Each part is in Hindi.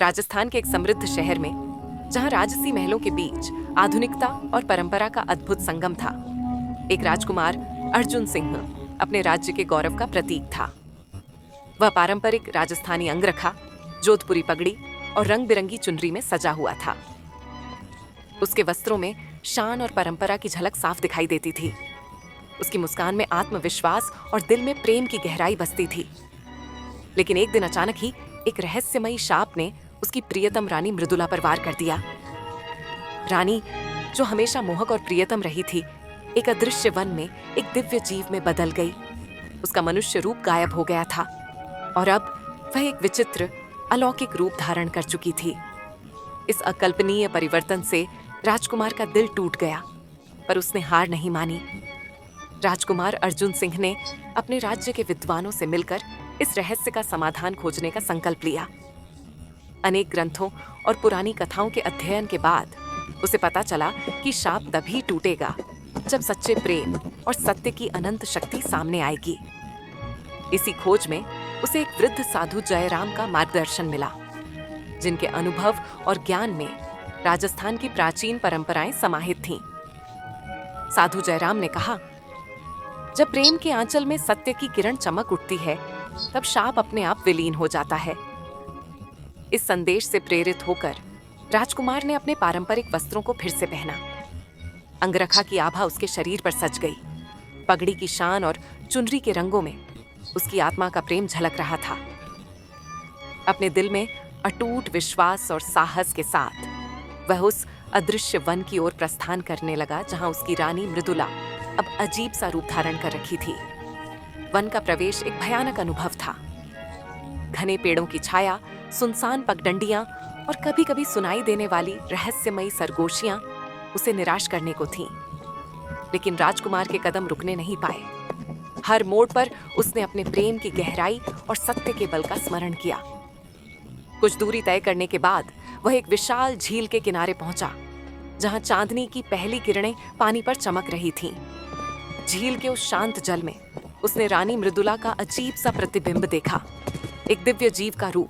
राजस्थान के एक समृद्ध शहर में, जहां राजसी महलों के बीच आधुनिकता और परंपरा का अद्भुत संगम था, एक राजकुमार अर्जुन सिंह अपने राज्य के गौरव का प्रतीक था। वह पारंपरिक राजस्थानी अंगरखा, जोधपुरी पगड़ी और रंग बिरंगी चुनरी में सजा हुआ था। उसके वस्त्रों में शान और परंपरा की झलक साफ दिखाई देती थी। उसकी मुस्कान में आत्मविश्वास और दिल में प्रेम की गहराई बसती थी। लेकिन एक दिन अचानक ही एक रहस्यमयी शाप ने उसकी प्रियतम रानी मृदुला पर वार कर दिया। रानी, जो हमेशा मोहक और प्रियतम रही थी, एक अदृश्य वन में एक दिव्य जीव में बदल गई। उसका मनुष्य रूप गायब हो गया था और अब वह एक विचित्र, अलौकिक रूप धारण कर चुकी थी। इस अकल्पनीय परिवर्तन से राजकुमार का दिल टूट गया, पर उसने हार नहीं मानी। राजकुमार अर्जुन सिंह ने अपने राज्य के विद्वानों से मिलकर इस रहस्य का समाधान खोजने का संकल्प लिया। अनेक ग्रंथों और पुरानी कथाओं के अध्ययन के बाद उसे पता चला कि शाप तभी टूटेगा जब सच्चे प्रेम और सत्य की अनंत शक्ति सामने आएगी। इसी खोज में उसे एक वृद्ध साधु जयराम का मार्गदर्शन मिला, जिनके अनुभव और ज्ञान में राजस्थान की प्राचीन परंपराएं समाहित थीं। साधु जयराम ने कहा, जब प्रेम के आंचल में सत्य की किरण चमक उठती है, तब शाप अपने आप विलीन हो जाता है। इस संदेश से प्रेरित होकर राजकुमार ने अपने पारंपरिक वस्त्रों को फिर से पहना। अंगरखा की आभा उसके शरीर पर सज गई। पगड़ी की शान और चुनरी के रंगों में उसकी आत्मा का प्रेम झलक रहा था। अपने दिल में अटूट विश्वास और साहस के साथ वह उस अदृश्य वन की ओर प्रस्थान करने लगा, जहां उसकी रानी मृदुला अब अजीब सा रूप धारण कर रखी थी। वन का प्रवेश एक भयानक अनुभव था। घने पेड़ों की छाया, सुनसान पगडंडियां और कभी-कभी सुनाई देने वाली रहस्यमयी सरगोशियां उसे निराश करने को थीं। लेकिन राजकुमार के कदम रुकने नहीं पाए। हर मोड़ पर उसने अपने प्रेम की गहराई और सत्य के बल का स्मरण किया। कुछ दूरी तय करने के बाद वह एक विशाल झील के किनारे पहुंचा, जहां चांदनी की पहली किरणें पानी पर चमक रही थीं। झील के उस शांत जल में उसने रानी मृदुला का अजीब सा प्रतिबिंब देखा, एक दिव्य जीव का रूप,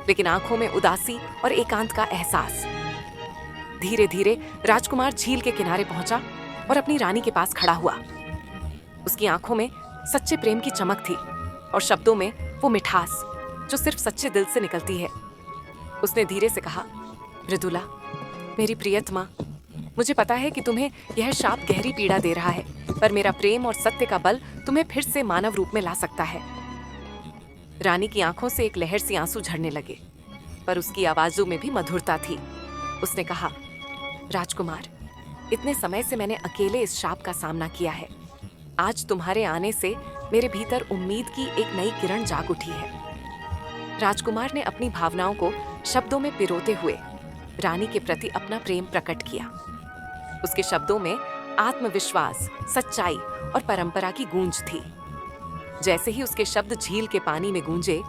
लेकिन आंखों में उदासी और एकांत का एहसास। धीरे धीरे राजकुमार झील के किनारे पहुंचा और अपनी रानी के पास खड़ा हुआ। उसकी आंखों में सच्चे प्रेम की चमक थी और शब्दों में वो मिठास जो सिर्फ सच्चे दिल से निकलती है। उसने धीरे से कहा, मृदुला, मेरी प्रियतमा, मुझे पता है कि तुम्हें यह शाप गहरी पीड़ा दे रहा है, पर मेरा प्रेम और सत्य का बल तुम्हें फिर से मानव रूप में ला सकता है। रानी की आंखों से एक लहर सी आंसू झरने लगे, पर उसकी आवाजों में भी मधुरता थी। उसने कहा, राजकुमार, इतने समय से मैंने अकेले इस शाप का सामना किया है। आज तुम्हारे आने से मेरे भीतर उम्मीद की एक नई किरण जाग उठी है। राजकुमार ने अपनी भावनाओं को शब्दों में पिरोते हुए रानी के प्रति अपना प्रेम प्रकट किया। उसके शब्दों में आत्मविश्वास, सच्चाई और परंपरा की गूंज थी। जैसे ही उसके शब्द झील के पानी में गूंजे,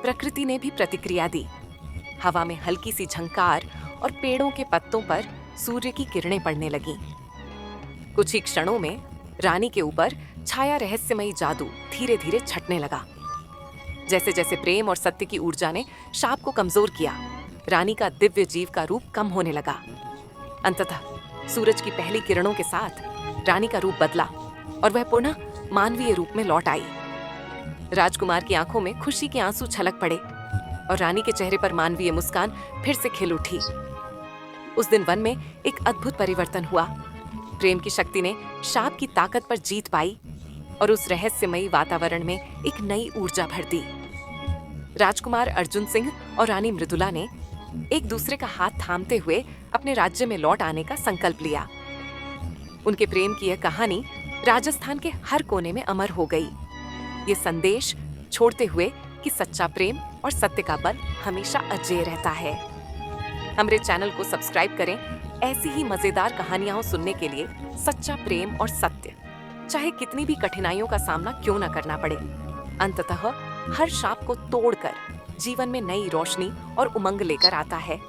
प्रकृति ने भी प्रतिक्रिया दी। हवा में हल्की सी झंकार और पेड़ों के पत्तों पर सूर्य की किरणें पड़ने लगीं। कुछ ही क्षणों में रानी के ऊपर छाया रहस्यमयी जादू धीरे धीरे छटने लगा। जैसे जैसे प्रेम और सत्य की ऊर्जा ने शाप को कमजोर किया, रानी का दिव्य जीव का रूप कम होने लगा। अंततः सूरज की पहली किरणों के साथ रानी का रूप बदला और वह पुनः मानवीय रूप में लौट आई। राजकुमार की आंखों में खुशी के आंसू छलक पड़े और रानी के चेहरे पर मानवीय मुस्कान फिर से खिल उठी। उस दिन वन में एक अद्भुत परिवर्तन हुआ। प्रेम की शक्ति ने शाप की ताकत पर जीत पाई और उस रहस्यमयी वातावरण में एक नई ऊर्जा भर दी। राजकुमार अर्जुन सिंह और रानी मृदुला ने एक दूसरे का हाथ थामते हुए अपने राज्य में लौट आने का संकल्प लिया। उनके प्रेम की यह कहानी राजस्थान के हर कोने में अमर हो गई, ये संदेश छोड़ते हुए कि सच्चा प्रेम और सत्य का बल हमेशा अजेय रहता है। हमारे चैनल को सब्सक्राइब करें ऐसी ही मजेदार कहानियां सुनने के लिए। सच्चा प्रेम और सत्य, चाहे कितनी भी कठिनाइयों का सामना क्यों न करना पड़े, अंततः हर शाप को तोड़कर जीवन में नई रोशनी और उमंग लेकर आता है।